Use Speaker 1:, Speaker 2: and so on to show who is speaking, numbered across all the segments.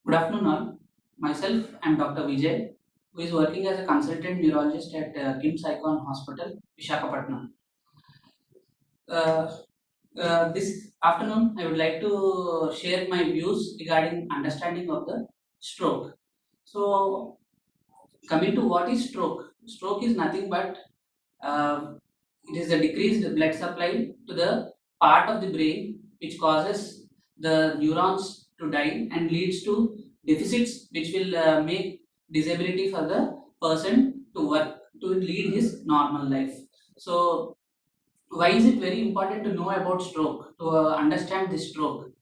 Speaker 1: Good afternoon, all. Myself, I am Dr. Vijay, who is working as a consultant neurologist at KIMS Icon Hospital, Visakhapatnam. Uh, this afternoon, I would like to share my views regarding understanding of the stroke. So, coming to what is stroke? Stroke is nothing but it is a decreased blood supply to the part of the brain which causes the neurons to die and leads to deficits which will make disability for the person to work to lead his normal life. So why is it very important to know about stroke, to understand this stroke?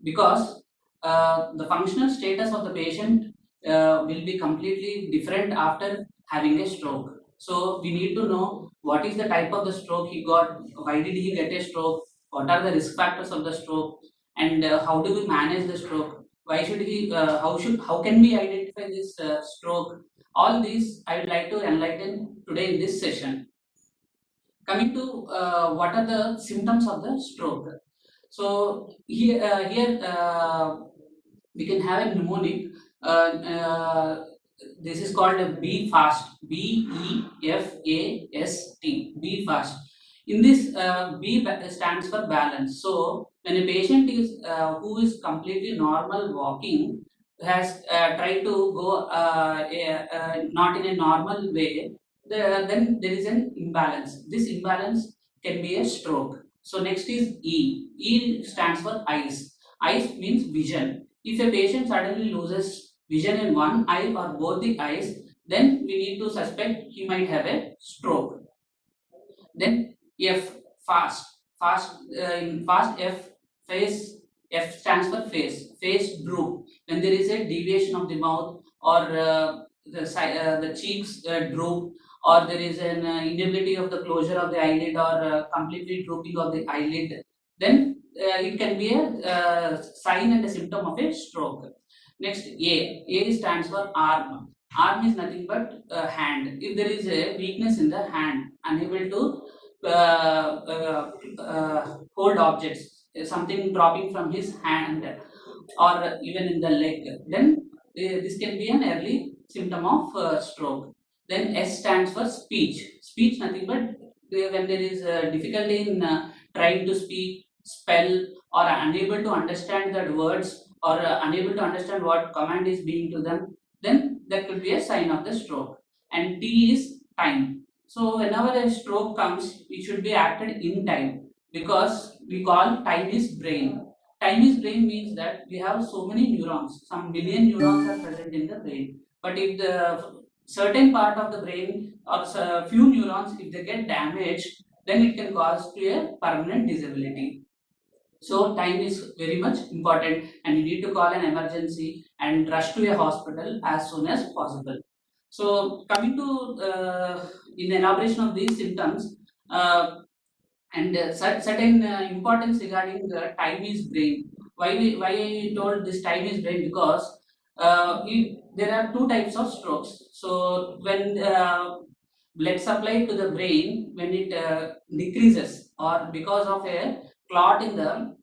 Speaker 1: Because the functional status of the patient will be completely different after having a stroke. So we need to know what is the type of the stroke he got, why did he get a stroke, what are the risk factors of the stroke, and how do we manage the stroke? Why should he? How can we identify this stroke? All these I would like to enlighten today in this session. Coming to what are the symptoms of the stroke? So here we can have a mnemonic. This is called a B fast. BEFAST. B fast. In this, stands for balance. So when a patient is who is completely normal walking has tried to go not in a normal way, then there is an imbalance. This imbalance can be a stroke. So next is E. E stands for eyes. Eyes means vision. If a patient suddenly loses vision in one eye or both the eyes, then we need to suspect he might have a stroke. Then F, fast. In fast F, face. F stands for face. Face droop. When there is a deviation of the mouth or the cheeks droop, or there is an inability of the closure of the eyelid or completely drooping of the eyelid, then it can be a sign and a symptom of a stroke. Next, A. A stands for arm. Arm is nothing but hand. If there is a weakness in the hand, unable to hold objects, something dropping from his hand or even in the leg, then this can be an early symptom of stroke. Then S stands for speech. Speech nothing but when there is difficulty in trying to speak, spell, or unable to understand the words, or unable to understand what command is being to them, then that could be a sign of the stroke. And T is time. So whenever a stroke comes, it should be acted in time, because we call time is brain. Time is brain means that we have so many neurons, some million neurons are present in the brain. But if the certain part of the brain or few neurons, if they get damaged, then it can cause to a permanent disability. So time is very much important, and you need to call an emergency and rush to a hospital as soon as possible. So coming to in the elaboration of these symptoms, and certain importance regarding the time is brain. Why I told this time is brain? Because there are two types of strokes. So when blood supply to the brain, when it decreases, or because of a clot in the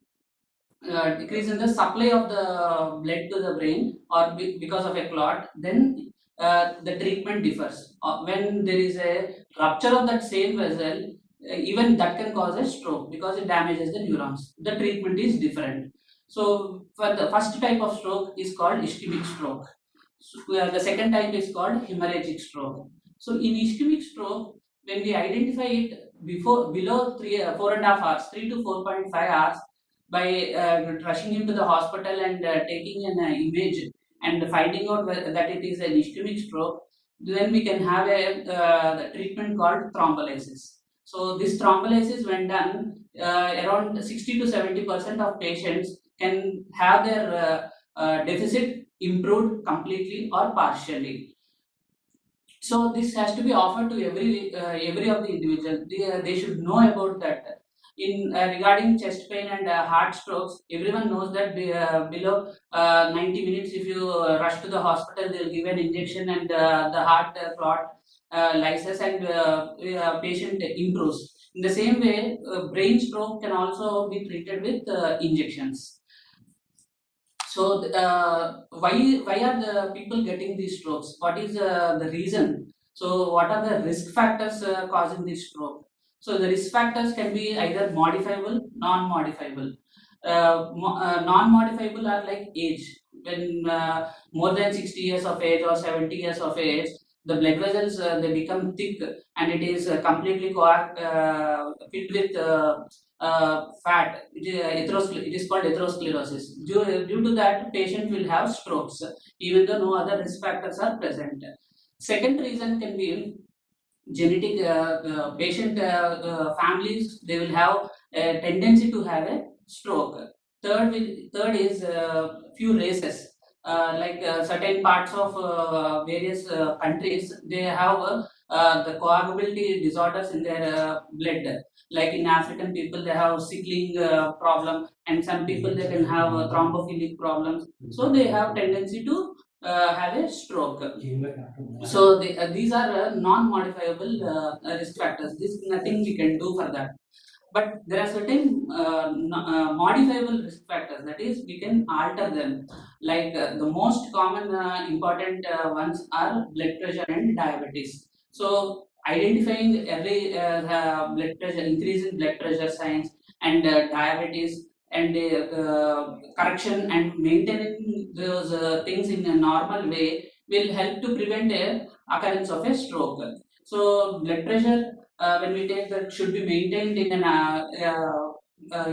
Speaker 1: decrease in the supply of the blood to the brain, or because of a clot, then the treatment differs. When there is a rupture of that same vessel, even that can cause a stroke because it damages the neurons. The treatment is different. So for the first type of stroke is called ischemic stroke. So, the second type is called hemorrhagic stroke. So in ischemic stroke, when we identify it before below 4.5 hours, 3 to 4.5 hours, by rushing him to the hospital and taking an image and finding out that it is an ischemic stroke, then we can have a the treatment called thrombolysis. So this thrombolysis, when done, around 60 to 70% of patients can have their deficit improved completely or partially. So this has to be offered to every of the individual. They should know about that. In regarding chest pain and heart strokes, everyone knows that below 90 minutes, if you rush to the hospital, they'll give an injection and the heart clot lyses and patient improves. In the same way, brain stroke can also be treated with injections. So, why are the people getting these strokes? What is the reason? So, what are the risk factors causing this stroke? So, the risk factors can be either modifiable, non-modifiable. Non-modifiable are like age. When more than 60 years of age or 70 years of age, the blood vessels they become thick and it is completely filled with fat. It is called atherosclerosis. Due to that, patient will have strokes, even though no other risk factors are present. Second reason can be genetic. Patient families they will have a tendency to have a stroke. Third is few races. Like certain parts of various countries, they have the coagulability disorders in their blood. Like in African people, they have sickling problem, and some people they can have thrombophilic problems. So they have tendency to have a stroke. So these are non-modifiable risk factors. This nothing we can do for that. But there are certain modifiable risk factors. That is, we can alter them. Like the most common important ones are blood pressure and diabetes. So identifying early blood pressure, increase in blood pressure signs and diabetes and correction and maintaining those things in a normal way will help to prevent a occurrence of a stroke. So blood pressure when we take that should be maintained in an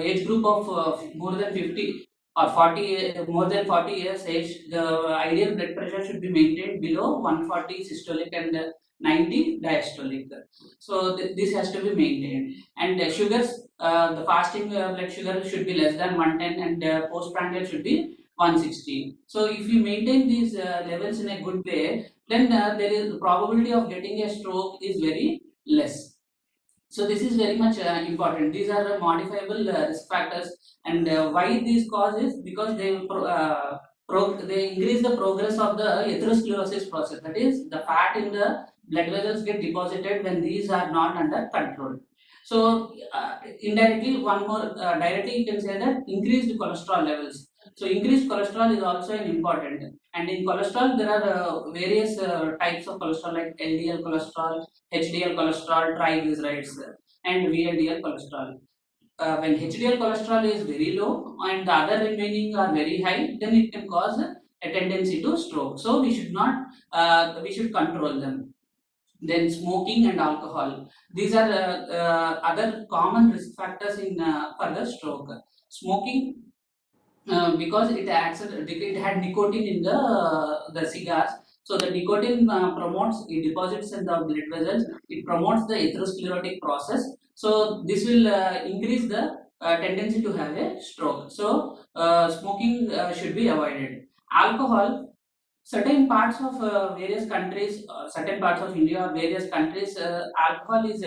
Speaker 1: age group of more than 50 or 40 more than 40 years age. The ideal blood pressure should be maintained below 140 systolic and 90 diastolic. So this has to be maintained. And sugars, the fasting blood sugar should be less than 110 and postprandial should be 160. So if you maintain these levels in a good way, then there is the probability of getting a stroke is very less. So this is very much important. These are modifiable risk factors, and why these cause is because they increase the progress of the atherosclerosis process. That is, the fat in the blood vessels get deposited when these are not under control. So indirectly, one more directly you can say that increased cholesterol levels. So increased cholesterol is also an important. And in cholesterol, there are various types of cholesterol like LDL cholesterol, HDL cholesterol, triglycerides, and VLDL cholesterol. When HDL cholesterol is very low and the other remaining are very high, then it can cause a tendency to stroke. So we should not, we should control them. Then smoking and alcohol. These are other common risk factors in for the stroke. Smoking because it had nicotine in the cigars. So the nicotine promotes it deposits in the blood vessels. It promotes the atherosclerotic process. So this will increase the tendency to have a stroke. So smoking should be avoided. Alcohol, certain parts of various countries, certain parts of India or various countries, alcohol is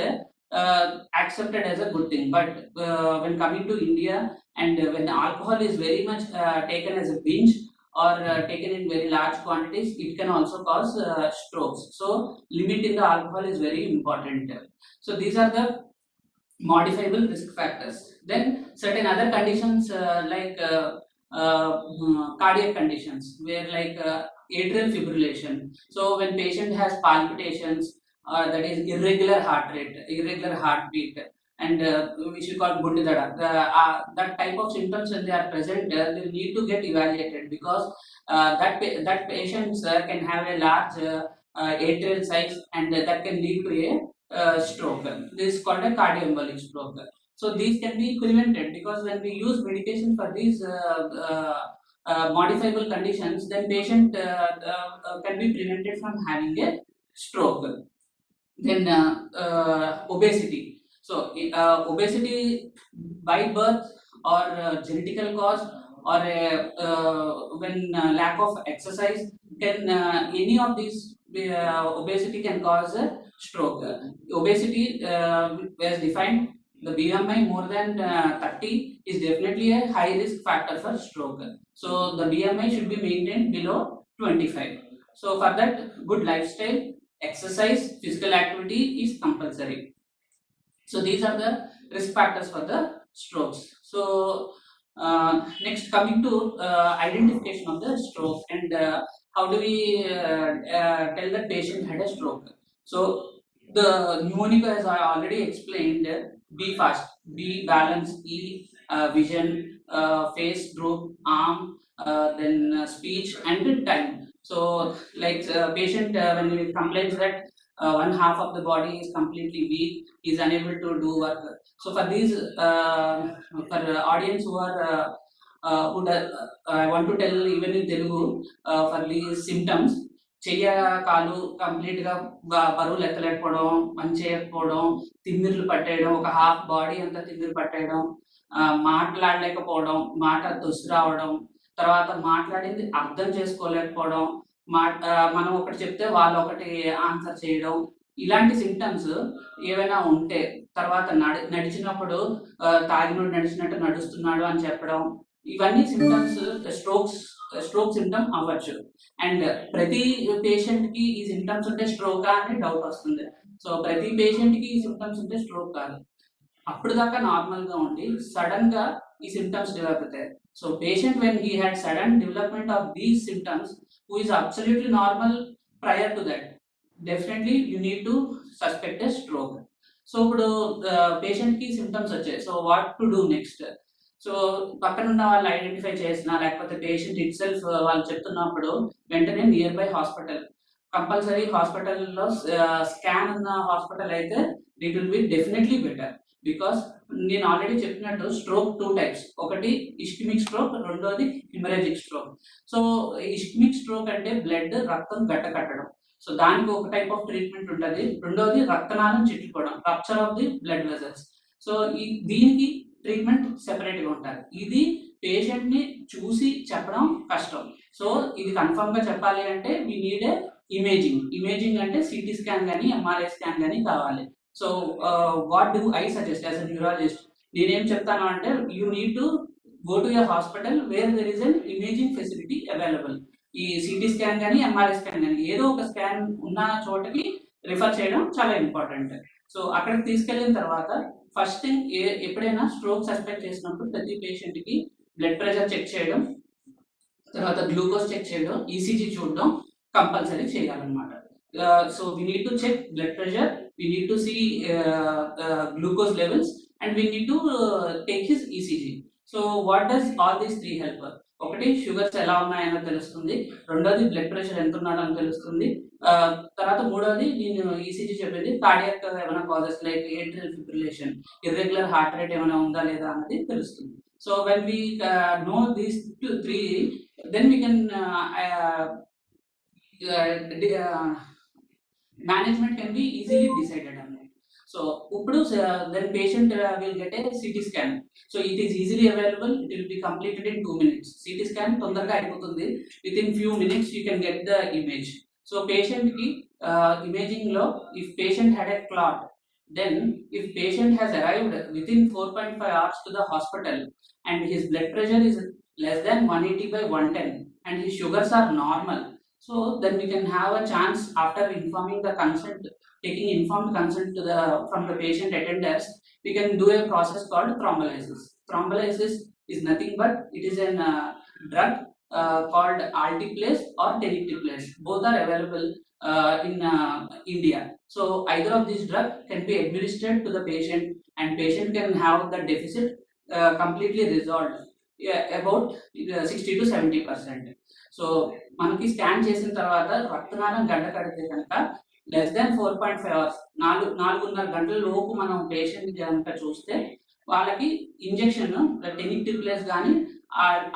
Speaker 1: accepted as a good thing. But when coming to India, and when alcohol is very much taken as a binge or taken in very large quantities, it can also cause strokes. So limiting the alcohol is very important. So these are the modifiable risk factors. Then certain other conditions like cardiac conditions, where like atrial fibrillation. So when patient has palpitations, that is irregular heart rate, irregular heartbeat, and which we call gundidada. That type of symptoms when they are present, they need to get evaluated because that patients can have a large atrial size and that can lead to a stroke. This is called a cardioembolic stroke. So these can be prevented because when we use medication for these modifiable conditions, then patient can be prevented from having a stroke. Then obesity. So obesity by birth or genetical cause or when lack of exercise can any of these obesity can cause a stroke. Obesity as defined The BMI more than 30 is definitely a high risk factor for stroke. So the BMI should be maintained below 25. So for that, good lifestyle, exercise, physical activity is compulsory. So these are the risk factors for the strokes. So next, coming to identification of the stroke, and how do we tell that patient had a stroke. So the mnemonic, as I already explained, B fast, B balance, E vision, face, droop, arm, then speech, and then time. So like patient when he complains that one half of the body is completely weak, is unable to do work. So for these, for audience who are I want to tell even in Telugu, for these symptoms, చెయ్య కాలు కంప్లీట్గా బరువు లెక్కలేకపోవడం, పని చేయకపోవడం, తిమ్మిర్లు పట్టేయడం, ఒక half body అంతా తిమ్మిరి పట్టేయడం, మాట్లాడలేకపోవడం, మాట దొసి రావడం, తర్వాత మాట్లాడింది అర్థం చేసుకోలేకపోవడం, మనం ఒకటి చెప్తే వాళ్ళు ఒకటి ఆన్సర్ చేయడం, ఇలాంటి సిమ్టమ్స్ ఏవైనా ఉంటే, తర్వాత నడిచినప్పుడు తాగినోడు నడిచినట్టు నడుస్తున్నాడు అని చెప్పడం, ఇవన్నీ సిమ్టమ్స్ స్ట్రోక్ సిమ్టమ్ అవ్వచ్చు. అండ్ ప్రతి పేషెంట్ కి ఈ సిమ్టమ్స్ ఉంటే స్ట్రోక్ అని డౌట్ వస్తుంది. సో ప్రతి పేషెంట్ కి ఈ సిమ్టమ్స్ ఉంటే స్ట్రోక్ కాదు. అప్పుడు దాకా నార్మల్ గా ఉండి సడన్ గా ఈ సిమ్టమ్స్ డెవలప్ అవుతాయి. So patient when he had sudden development of these symptoms who is absolutely normal prior to that, definitely you need to suspect a stroke. So ఇప్పుడు పేషెంట్ కి సిమ్టమ్స్ వచ్చాయి. So what to do next? So పక్కనున్న వాళ్ళు identify చేసినా, లేకపోతే patient it self వాళ్ళు చెప్తున్నప్పుడు వెంటనే నియర్ బై హాస్పిటల్, కంపల్సరీ హాస్పిటల్లో స్కాన్ ఉన్న హాస్పిటల్ అయితే it will be definitely better. Because నేను ఆల్రెడీ చెప్పినట్టు స్ట్రోక్ 2 టైప్స్, ఒకటి ఇస్కిమిక్ స్ట్రోక్, రెండోది haemorrhagic stroke. So ischaemic stroke అంటే బ్లడ్ రక్తం గడ్డ కట్టడం. సో దానికి ఒక టైప్ ఆఫ్ ట్రీట్మెంట్ ఉంటుంది. రెండోది రక్తనాళం చిట్లిపోవడం, rupture of the blood vessels. So దీనికి ట్రీట్మెంట్ సెపరేట్గా ఉంటుంది. ఇది పేషెంట్ ని చూసి చెప్పడం కష్టం. సో ఇది కన్ఫర్మ్ గా చెప్పాలి అంటే వీ నీడ్ ఏ ఇమేజింగ్ అంటే సిటీ స్కాన్ కానీ ఎంఆర్ఐ స్కాన్ కానీ కావాలి. So what do I suggest as a neurologist? నేనేం చెప్తాను అంటే you need to go to a hospital where there is an imaging facility available. ఈ సిటీ స్కాన్ కానీ MRI scan కానీ ఏదో ఒక స్కాన్ ఉన్న చోటకి రిఫర్ చేయడం చాలా ఇంపార్టెంట్. సో అక్కడికి తీసుకెళ్ళిన తర్వాత ఫస్ట్ థింగ్, ఎప్పుడైనా స్ట్రోక్ సస్పెక్ట్ చేసినప్పుడు ప్రతి పేషెంట్ కి బ్లడ్ ప్రెషర్ చెక్ చేయడం, తర్వాత గ్లూకోజ్ చెక్ చేయడం, ఈసీజీ చూడడం కంపల్సరీ చేయాలన్నమాట. So we need to check blood pressure, we need to see glucose levels, and we need to take his ECG. So what does all these 3 help? ఒకటి sugars ఎలా ఉన్నాయని తెలుస్తుంది, రెండోది blood pressure ఎంత ఉన్నాడని తెలుస్తుంది, తర్వాత మూడోది నేను ఈసీజీ చెప్పింది కార్డియాక్ ఏమైనా causes like atrial fibrillation, irregular heart rate ఏమైనా ఉందా లేదా అనేది తెలుస్తుంది. So when we know these 3, then we can management can be easily decided on it. So uppudu then patient will get a CT scan. So it is easily available, it will be completed in 2 minutes. CT scan తొందరగా అయిపోతుంది, within few minutes you can get the image. So patient ki imaging lo, if patient had a clot, then if patient has arrived within 4.5 hours to the hospital and his blood pressure is less than 180 by 110 and his sugars are normal, so then we can have a chance, after informing the consent, taking informed consent to the from the patient attenders, we can do a process called thrombolysis. Thrombolysis is nothing but it is an drug called altiplase or tenecteplase. Both are available in India. So either of these drug can be administered to the patient and patient can have the deficit completely resolved, about 60 to 70%. So మనకి scan చేసిన తర్వాత రక్తనాళం గడ్డ కడితే కనుక less than 4.5 hours, 4.5 గంటల లోపు మనం patient కనుక చూస్తే వాళ్ళకి ఇంజెక్షన్ టెనిక్టిప్లేస్ కానీ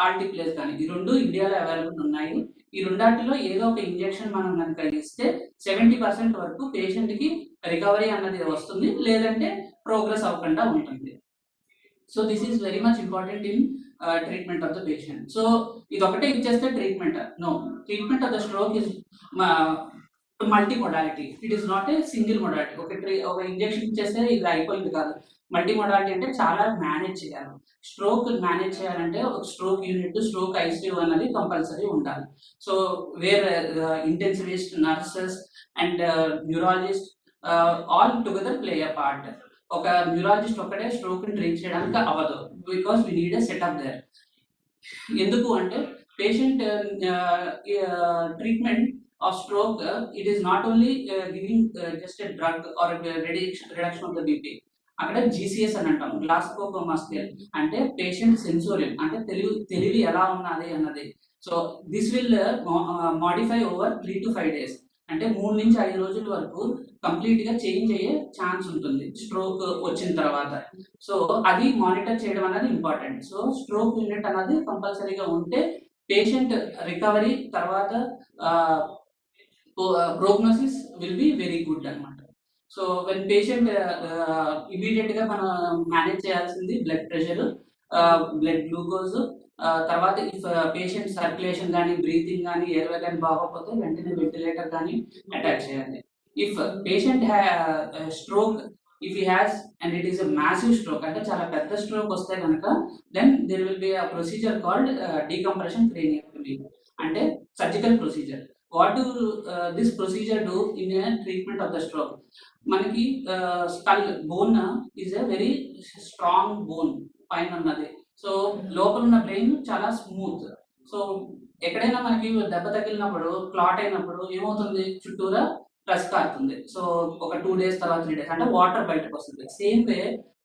Speaker 1: ఆల్టిప్లేస్ కానీ ఈ రెండు ఇండియాలో అవైలబుల్ ఉన్నాయి. ఈ రెండాటిలో ఏదో ఒక ఇంజెక్షన్ మనం కనుక ఇస్తే 70% వరకు పేషెంట్ కి రికవరీ అన్నది వస్తుంది, లేదంటే ప్రోగ్రెస్ అవ్వకుండా ఉంటుంది. So this is very much important in treatment of the patient. So ఇది ఒకటే ఇచ్చేస్తే treatment? No, treatment of the stroke is multi modality. It is not a single modality. ఒక ఇంజెక్షన్ ఇచ్చేస్తే ఇది అయిపోయింది కాదు. మల్టీ మొడాలిటీ అంటే చాలా మేనేజ్ చేయాలి. స్ట్రోక్ మేనేజ్ చేయాలంటే ఒక స్ట్రోక్ యూనిట్, స్ట్రోక్ ఐసీయూ అన్నది కంపల్సరీ ఉండాలి. So where intensivist, nurses and neurologist all together play a part. ఒక న్యూరాలజిస్ట్ ఒక్కడే స్ట్రోక్ ని ట్రీట్ చేయడానికి అవ్వదు. Because we need a setup there. ఎందుకు అంటే patient treatment of stroke, it is not only giving just a drug or reduction of the BP. అక్కడ GCS అని అంటాం, గ్లాస్కోకోమా స్కేల్. అంటే పేషెంట్ సెన్సోరియం, అంటే తెలివి ఎలా ఉన్నది అన్నది. So this will modify over 3 to 5 days. అంటే 3 నుంచి 5 రోజుల వరకు కంప్లీట్ గా చేంజ్ అయ్యే ఛాన్స్ ఉంటుంది స్ట్రోక్ వచ్చిన తర్వాత. సో అది మానిటర్ చేయడం అనేది ఇంపార్టెంట్. సో స్ట్రోక్ యూనిట్ అనేది కంపల్సరీగా ఉంటే పేషెంట్ రికవరీ తర్వాత prognosis will be very good అనమాట. సో వెన్ పేషెంట్ ఇమీడియట్ గా మనం మేనేజ్ చేయాల్సింది బ్లడ్ ప్రెషర్, బ్లడ్ గ్లూకోజ్, తర్వాత ఇఫ్ పేషెంట్ సర్క్యులేషన్ కానీ బ్రీతింగ్ కానీ ఎయిర్వే కానీ బాగోకపోతే వెంటనే వెంటిలేటర్ కానీ అటాచ్ చేయాలి. If patient stroke, if he has and it is a massive stroke, అంటే చాలా పెద్ద స్ట్రోక్ వస్తే కనుక then there will be a procedure called decompression craniectomy, అంటే surgical procedure. What do this procedure do in a treatment of the stroke? మనకి skull bone is a very strong bone పైన ఉన్నది. So లోపల ఉన్న brain చాలా smooth. So ఎక్కడైనా మనకి దెబ్బ తగిలినప్పుడు, క్లాట్ అయినప్పుడు ఏమవుతుంది, చుట్టూరా రస్ కారుతుంది. సో ఒక 2 days తర్వాత 3 days అంటే వాటర్ బయటకు వస్తుంది. సేమ్ వే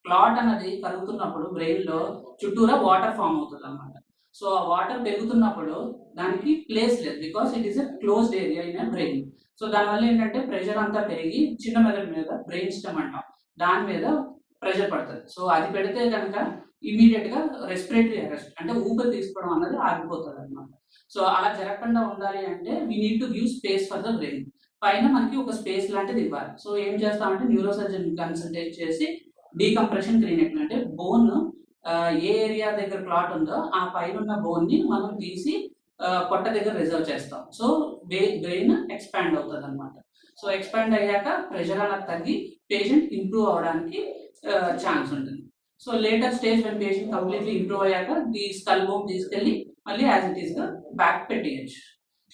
Speaker 1: క్లాట్ అనేది కరుగుతున్నప్పుడు బ్రెయిన్ లో చుట్టూరా వాటర్ ఫామ్ అవుతుంది అనమాట. సో ఆ వాటర్ పెరుగుతున్నప్పుడు దానికి ప్లేస్ లేదు, because it is a closed area in a brain. So దానివల్ల ఏంటంటే ప్రెషర్ అంతా పెరిగి చిన్న మెదడు మీద, బ్రెయిన్ స్టెమ్ అంటాం, దాని మీద ప్రెషర్ పడుతుంది. సో అది పెడితే కనుక ఇమీడియట్ గా రెస్పిరేటరీ అరెస్ట్, అంటే ఊపిరి తీసుకోవడం అన్నది ఆగిపోతుంది అనమాట. సో అలా జరగకుండా ఉండాలి అంటే we need to give space for the brain. పైన మనకి ఒక స్పేస్ లాంటిది ఇవ్వాలి. సో ఏం చేస్తామంటే న్యూరో సర్జన్ కన్సల్టేట్ చేసి డీకంప్రెషన్ క్లినిక్, అంటే బోన్ ఏ ఏరియా దగ్గర క్లాట్ ఉందో ఆ పైన ఉన్న బోన్ ని మనం తీసి పొట్ట దగ్గర రిజర్వ్ చేస్తాం. సో బ్రెయిన్ ఎక్స్పాండ్ అవుతుంది అనమాట. సో ఎక్స్పాండ్ అయ్యాక ప్రెషర్ అనేది తగ్గి పేషెంట్ ఇంప్రూవ్ అవడానికి ఛాన్స్ ఉంటుంది. So later stage when patient completely improve అయ్యాక ది స్కల్ బోన్ తీసుకెళ్ళి మళ్ళీ యాజ్ ఇట్ ఈస్ గా బ్యాక్ పెట్టేయచ్చు.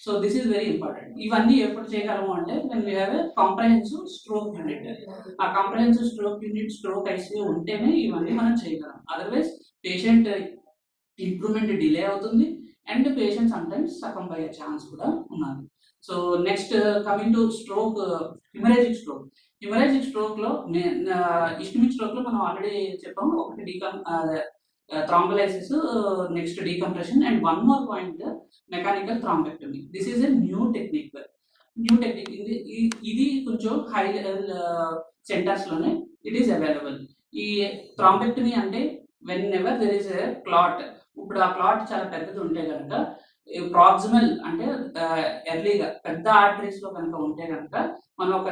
Speaker 1: So this is very important. ఇవన్నీ ఎప్పుడు చేయగలము అంటే when we have a comprehensive stroke unit. ఆ comprehensive stroke unit, stroke ICU ఉంటేనే ఇవన్నీ మనం చేయగలం. అదర్వైజ్ పేషెంట్ ఇంప్రూవ్మెంట్ డిలే అవుతుంది అండ్ పేషెంట్ సమ్టైమ్స్ సకంబ్ అయ్యే ఛాన్స్ కూడా ఉన్నది. So next coming to stroke, haemorrhagic stroke. Haemorrhagic stroke లో ఇస్కిమిక్ స్ట్రోక్ లో మనం ఆల్రెడీ చెప్పాము, ఒకటి thrombolysis, next decompression, and one more point mechanical thrombectomy. This is a new technique. ఇది కొంచెం హై లెవెల్ సెంటర్స్ లోనే ఇట్ ఈస్ అవైలబుల్. ఈ thrombectomy అంటే when ever there is a clot, ఇప్పుడు ఆ క్లాట్ చాలా పెద్దది ఉంటే కనుక ప్రాక్సిమల్ అంటే ఎర్లీగా పెద్ద ఆర్టరీస్ లో కనుక ఉంటే కనుక మనం ఒక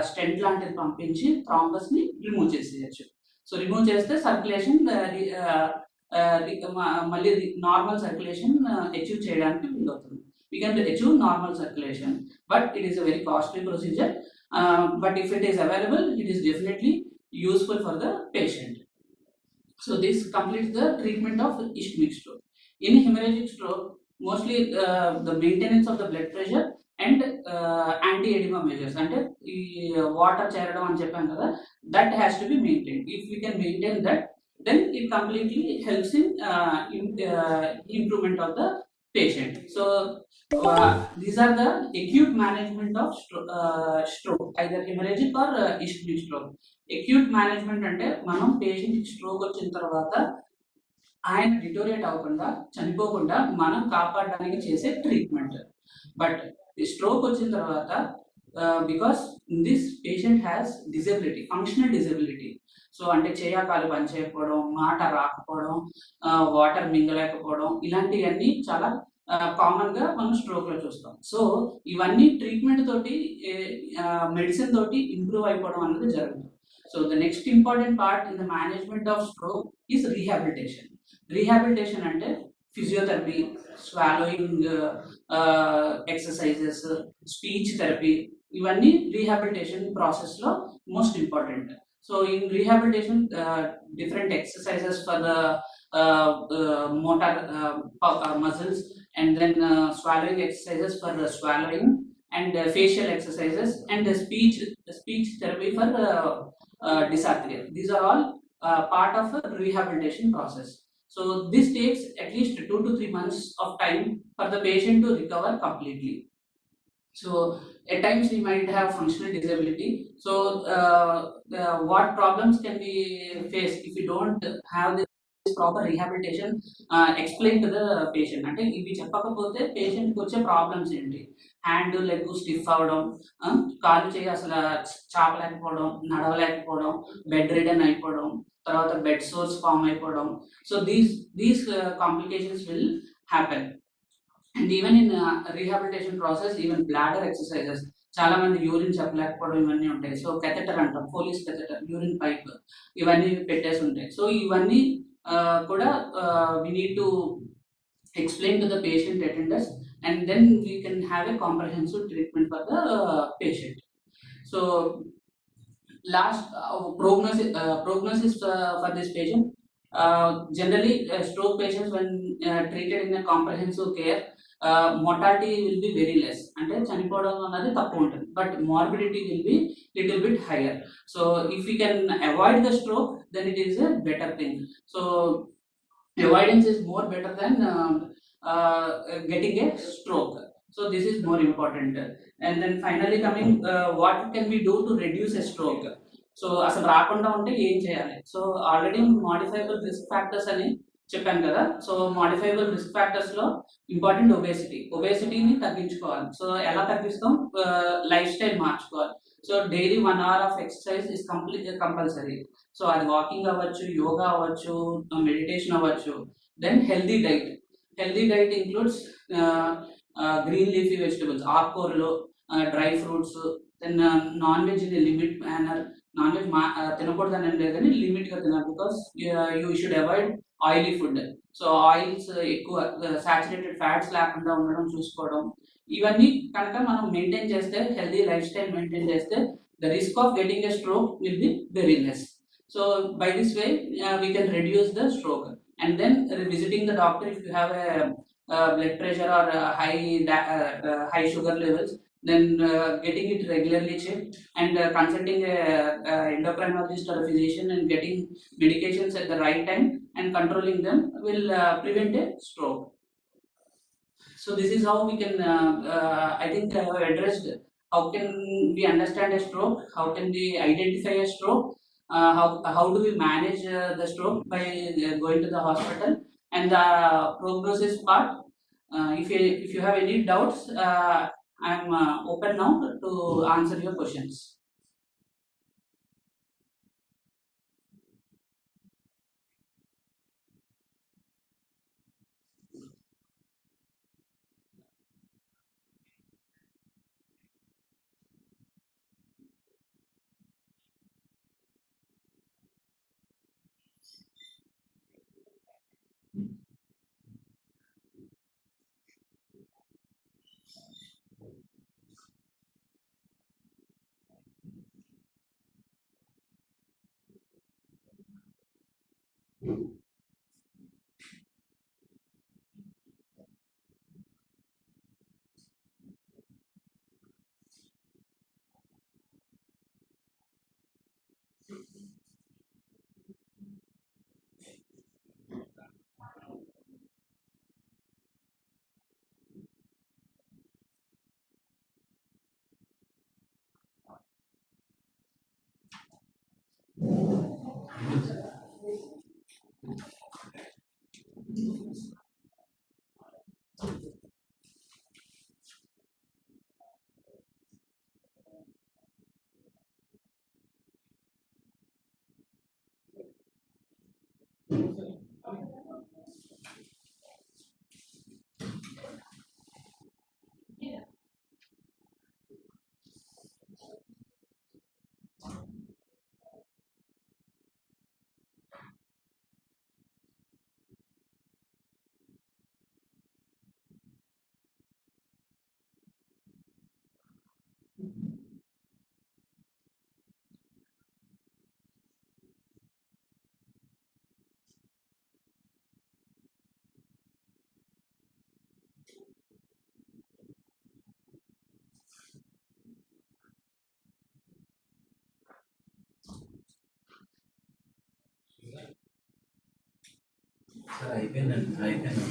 Speaker 1: స్టెంట్ లాంటిది పంపించి థ్రాంబస్ ని రిమూవ్ చేసేయచ్చు. సో రిమూవ్ చేస్తే సర్క్యులేషన్ మళ్ళీ నార్మల్ సర్క్యులేషన్ అచీవ్ చేయడానికి వీలవుతుంది. We can achieve normal circulation, but it is a very costly procedure. But if it is available, it is definitely useful for the patient. So this completes the treatment of ischemic stroke. In hemorrhagic stroke, mostly the maintenance of the blood pressure and anti-edema measures, అంటే ఈ water చేరడం అని చెప్పాను కదా, that has to be maintained. If we can maintain that, then it completely helps in improvement of the patient. So these are the acute management of stroke, either hemorrhagic or ischemic stroke. Acute management అంటే మనం patient stroke వచ్చిన తర్వాత ఆయన deteriorate అవ్వకుండా, చనిపోకుండా మనం కాపాడడానికి చేసే ట్రీట్మెంట్. బట్ ఈ స్ట్రోక్ వచ్చిన తర్వాత because this patient has disability, functional disability. So అంటే చేయకాలు పనిచేయకపోవడం, మాట రాకపోవడం, వాటర్ మింగలేకపోవడం, ఇలాంటివన్నీ చాలా కామన్ గా మనం స్ట్రోక్ లో చూస్తాం. సో ఇవన్నీ ట్రీట్మెంట్ తోటి, మెడిసిన్ తోటి ఇంప్రూవ్ అయిపోవడం అనేది జరుగుతుంది. So the next important part in the management of stroke is rehabilitation. Rehabilitation అంటే physiotherapy, swallowing exercises, speech therapy, ఇవన్నీ రీహాబిలిటేషన్ ప్రాసెస్లో most important. So in rehabilitation different exercises for the motor muscles, and then swallowing exercises for swallowing, and facial exercises, and speech therapy for dysarthria. These are all part of a rehabilitation process. So this takes at least 2 to 3 months of time for the patient to recover completely. So at times we might have functional disability. So what problems can we face if we don't have this proper rehabilitation? Explain to the patient. అంటే ఇవి చెప్పకపోతే పేషెంట్కి వచ్చే problems ఏంటి? Hand leg stiff అవ్వడం, కాలు చేయి అసలు చాపలేకపోవడం, నడవలేకపోవడం, బెడ్ రిడన్ అయిపోవడం, తర్వాత బెడ్ సోర్స్ ఫామ్ అయిపోవడం. So these complications will happen. And even in rehabilitation process, even bladder exercises, చాలా మంది యూరిన్ చెప్పలేకపోవడం ఇవన్నీ ఉంటాయి. సో కెథెటర్ అంటాం, పోలీస్ కెథెటర్, యూరిన్ పైప్, ఇవన్నీ పెట్టేసి ఉంటాయి. సో ఇవన్నీ కూడా we need to explain to the patient attenders, and then we can have a comprehensive treatment for the patient. So last prognosis for this patient, generally stroke patients when treated in a comprehensive care, mortality will be very less, అంటే చనిపోవడం అన్నది తక్కువ ఉంటుంది, but morbidity will be little bit higher. So if we can avoid the stroke, then it is a better thing. So avoidance is more better than getting a stroke. So this is more important. And then finally coming, what can we do to reduce a stroke? So అసలు రాకుండా ఉంటే ఏం చేయాలి? So already modifiable risk factors అని చెప్పాను కదా. So modifiable risk factors లో important ఒబేసిటీని తగ్గించుకోవాలి. సో ఎలా తగ్గిస్తాం? లైఫ్ స్టైల్ మార్చుకోవాలి. So daily 1 hour of exercise is compulsory. So అది వాకింగ్ అవ్వచ్చు, యోగా అవ్వచ్చు, మెడిటేషన్ అవ్వచ్చు. Then healthy diet includes green leafy vegetables, ఆకుకూరలు, dry fruits, then non veg in limit manner. Non veg తినకూడదని ఏం లేదు, కానీ లిమిట్గా తినాలి. Because you should avoid oily food. So oils ఎక్కువ, సాచురేటెడ్ ఫ్యాట్స్ లేకుండా ఉండడం చూసుకోవడం. ఇవన్నీ కనుక మనం మెయింటైన్ చేస్తే, హెల్దీ లైఫ్ స్టైల్ మెయింటైన్ చేస్తే, the risk of getting a stroke will be very less. So by this way, we can reduce the stroke. And then visiting the doctor if you have a blood pressure or high sugar levels, then getting it regularly checked, and consulting a endocrinologist or a physician and getting medications at the right time and controlling them will prevent a stroke. So this is how we can, I think I have addressed how can we understand a stroke, how can we identify a stroke, how do we manage the stroke by going to the hospital, and the prognosis part. If you have any doubts, I am open now to answer your questions.
Speaker 2: Sir అయిపోయిందండి అయిపోయింది.